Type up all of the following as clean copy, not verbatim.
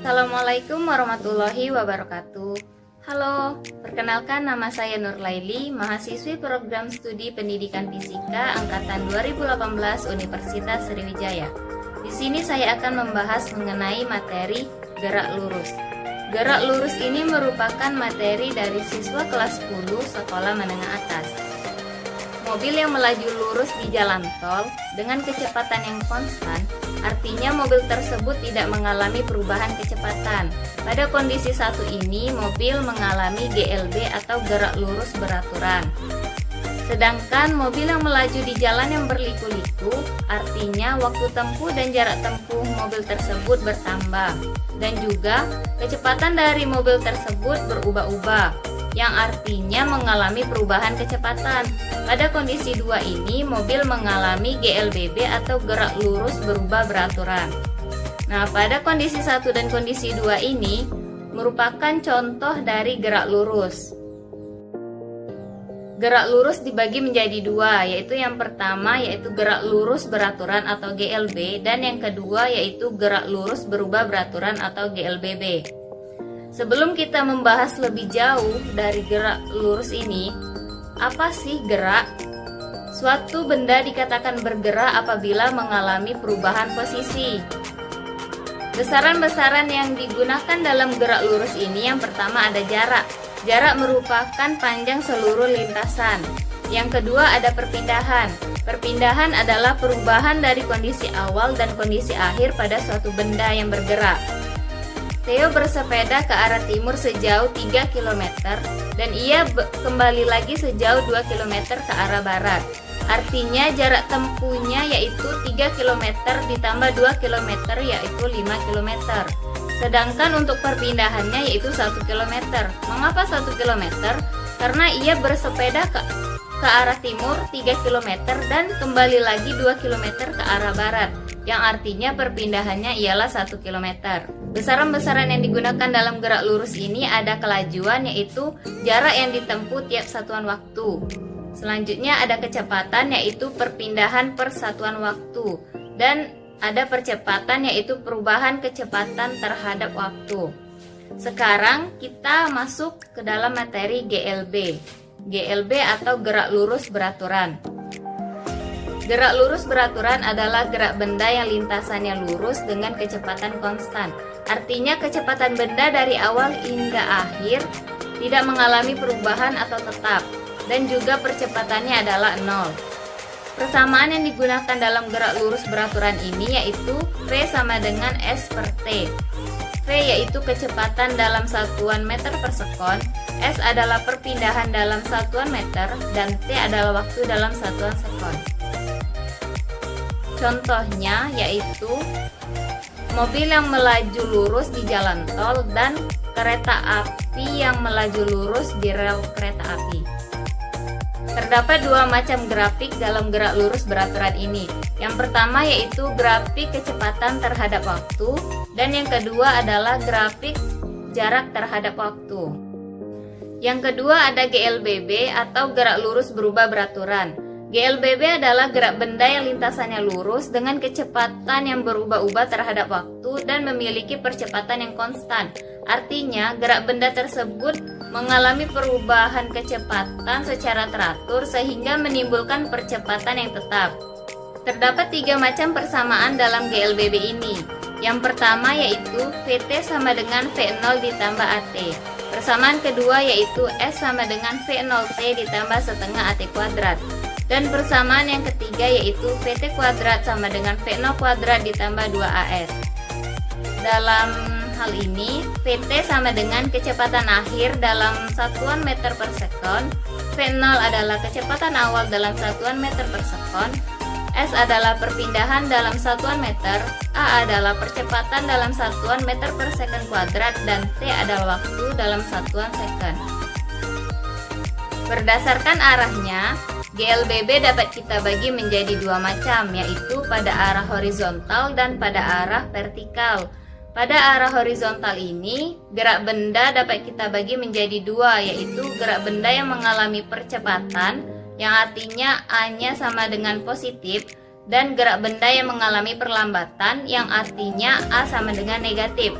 Assalamualaikum warahmatullahi wabarakatuh. Halo, perkenalkan nama saya Nur Laili, mahasiswi program studi pendidikan fisika angkatan 2018 Universitas Sriwijaya. Di sini saya akan membahas mengenai materi gerak lurus. Gerak lurus ini merupakan materi dari siswa kelas 10 sekolah menengah atas. Mobil yang melaju lurus di jalan tol dengan kecepatan yang konstan, artinya mobil tersebut tidak mengalami perubahan kecepatan. Pada kondisi satu ini, mobil mengalami GLB atau gerak lurus beraturan. Sedangkan mobil yang melaju di jalan yang berliku-liku, artinya waktu tempuh dan jarak tempuh mobil tersebut bertambah. Dan juga kecepatan dari mobil tersebut berubah-ubah, yang artinya mengalami perubahan kecepatan. Pada kondisi 2 ini, mobil mengalami GLBB atau gerak lurus berubah beraturan. Nah, pada kondisi 1 dan kondisi 2 ini merupakan contoh dari gerak lurus. Gerak lurus dibagi menjadi 2, yaitu yang pertama yaitu gerak lurus beraturan atau GLB, dan yang kedua yaitu gerak lurus berubah beraturan atau GLBB. Sebelum kita membahas lebih jauh dari gerak lurus ini, apa sih gerak? Suatu benda dikatakan bergerak apabila mengalami perubahan posisi. Besaran-besaran yang digunakan dalam gerak lurus ini, yang pertama ada jarak. Jarak merupakan panjang seluruh lintasan. Yang kedua ada perpindahan. Perpindahan adalah perubahan dari kondisi awal dan kondisi akhir pada suatu benda yang bergerak. Theo bersepeda ke arah timur sejauh 3 km dan ia kembali lagi sejauh 2 km ke arah barat. Artinya jarak tempuhnya yaitu 3 km ditambah 2 km yaitu 5 km. Sedangkan untuk perpindahannya yaitu 1 km. Mengapa 1 km? Karena ia bersepeda ke arah timur 3 km dan kembali lagi 2 km ke arah barat, yang artinya perpindahannya ialah 1 km. Besaran-besaran yang digunakan dalam gerak lurus ini ada kelajuan, yaitu jarak yang ditempuh tiap satuan waktu. Selanjutnya ada kecepatan, yaitu perpindahan per satuan waktu. Dan ada percepatan, yaitu perubahan kecepatan terhadap waktu. Sekarang kita masuk ke dalam materi GLB. GLB atau gerak lurus beraturan. Gerak lurus beraturan adalah gerak benda yang lintasannya lurus dengan kecepatan konstan. Artinya kecepatan benda dari awal hingga akhir tidak mengalami perubahan atau tetap, dan juga percepatannya adalah 0. Persamaan yang digunakan dalam gerak lurus beraturan ini yaitu V sama dengan S per T. V yaitu kecepatan dalam satuan meter per sekon, S adalah perpindahan dalam satuan meter, dan T adalah waktu dalam satuan sekon. Contohnya yaitu mobil yang melaju lurus di jalan tol dan kereta api yang melaju lurus di rel kereta api. Terdapat 2 macam grafik dalam gerak lurus beraturan ini. Yang pertama yaitu grafik kecepatan terhadap waktu, dan yang kedua adalah grafik jarak terhadap waktu. Yang kedua ada GLBB atau gerak lurus berubah beraturan. GLBB adalah gerak benda yang lintasannya lurus dengan kecepatan yang berubah-ubah terhadap waktu dan memiliki percepatan yang konstan. Artinya, gerak benda tersebut mengalami perubahan kecepatan secara teratur sehingga menimbulkan percepatan yang tetap. Terdapat 3 macam persamaan dalam GLBB ini. Yang pertama yaitu VT sama dengan V0 ditambah AT. Persamaan kedua yaitu S sama dengan V0T ditambah setengah AT kuadrat. Dan persamaan yang ketiga yaitu VT kuadrat sama dengan V0 kuadrat ditambah 2AS. Dalam hal ini, VT sama dengan kecepatan akhir dalam satuan meter per sekon, V0 adalah kecepatan awal dalam satuan meter per sekon, S adalah perpindahan dalam satuan meter, A adalah percepatan dalam satuan meter per sekon kuadrat, dan T adalah waktu dalam satuan sekon. Berdasarkan arahnya, GLBB dapat kita bagi menjadi 2 macam, yaitu pada arah horizontal dan pada arah vertikal. Pada arah horizontal ini, gerak benda dapat kita bagi menjadi 2, yaitu gerak benda yang mengalami percepatan, yang artinya A-nya sama dengan positif, dan gerak benda yang mengalami perlambatan, yang artinya A sama dengan negatif.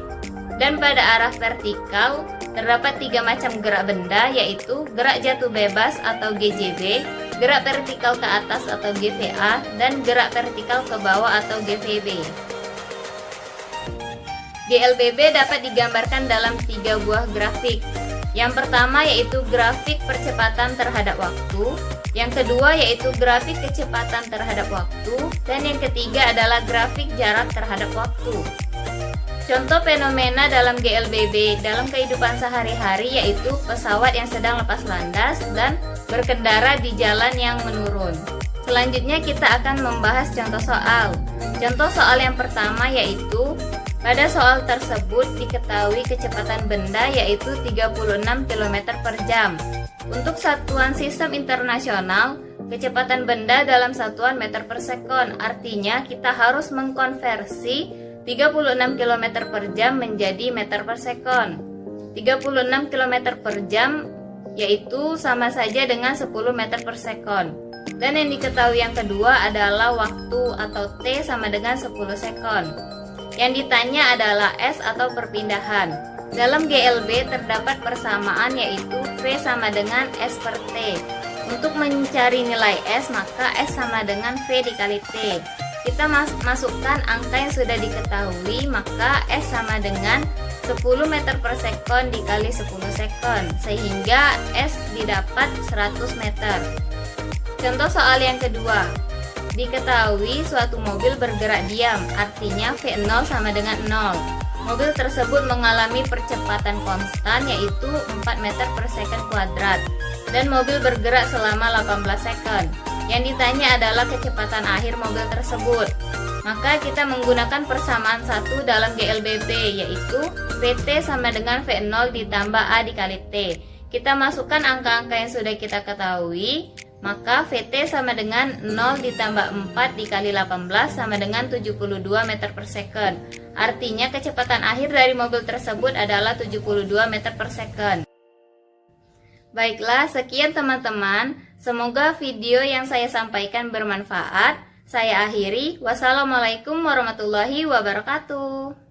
Dan pada arah vertikal, terdapat 3 macam gerak benda, yaitu gerak jatuh bebas atau GJB, gerak vertikal ke atas atau GVA, dan gerak vertikal ke bawah atau GVB. GLBB dapat digambarkan dalam 3 buah grafik. Yang pertama yaitu grafik percepatan terhadap waktu, yang kedua yaitu grafik kecepatan terhadap waktu, dan yang ketiga adalah grafik jarak terhadap waktu. Contoh fenomena dalam GLBB dalam kehidupan sehari-hari yaitu pesawat yang sedang lepas landas dan berkendara di jalan yang menurun. Selanjutnya kita akan membahas contoh soal. Contoh soal yang pertama yaitu pada soal tersebut diketahui kecepatan benda yaitu 36 km per jam. Untuk satuan sistem internasional, kecepatan benda dalam satuan meter per sekon. Artinya kita harus mengkonversi 36 km per jam menjadi meter per sekon. 36 km per jam yaitu sama saja dengan 10 meter per sekon. Dan yang diketahui yang kedua adalah waktu atau T sama dengan 10 sekon. Yang ditanya adalah S atau perpindahan. Dalam GLB terdapat persamaan yaitu V sama dengan S per T. Untuk mencari nilai S maka S sama dengan V dikali T. Kita masukkan angka yang sudah diketahui, maka S sama dengan 10 meter per sekon dikali 10 sekon, sehingga S didapat 100 meter. Contoh soal yang kedua, diketahui suatu mobil bergerak diam, artinya V0 sama dengan 0. Mobil tersebut mengalami percepatan konstan yaitu 4 meter per second kuadrat, dan mobil bergerak selama 18 second. Yang ditanya adalah kecepatan akhir mobil tersebut. Maka kita menggunakan persamaan satu dalam GLBB yaitu VT sama dengan V0 ditambah A dikali T. Kita masukkan angka-angka yang sudah kita ketahui. Maka VT sama dengan 0 ditambah 4 dikali 18 sama dengan 72 meter per second. Artinya kecepatan akhir dari mobil tersebut adalah 72 meter per second. Baiklah, sekian teman-teman. Semoga video yang saya sampaikan bermanfaat. Saya akhiri. Wassalamualaikum warahmatullahi wabarakatuh.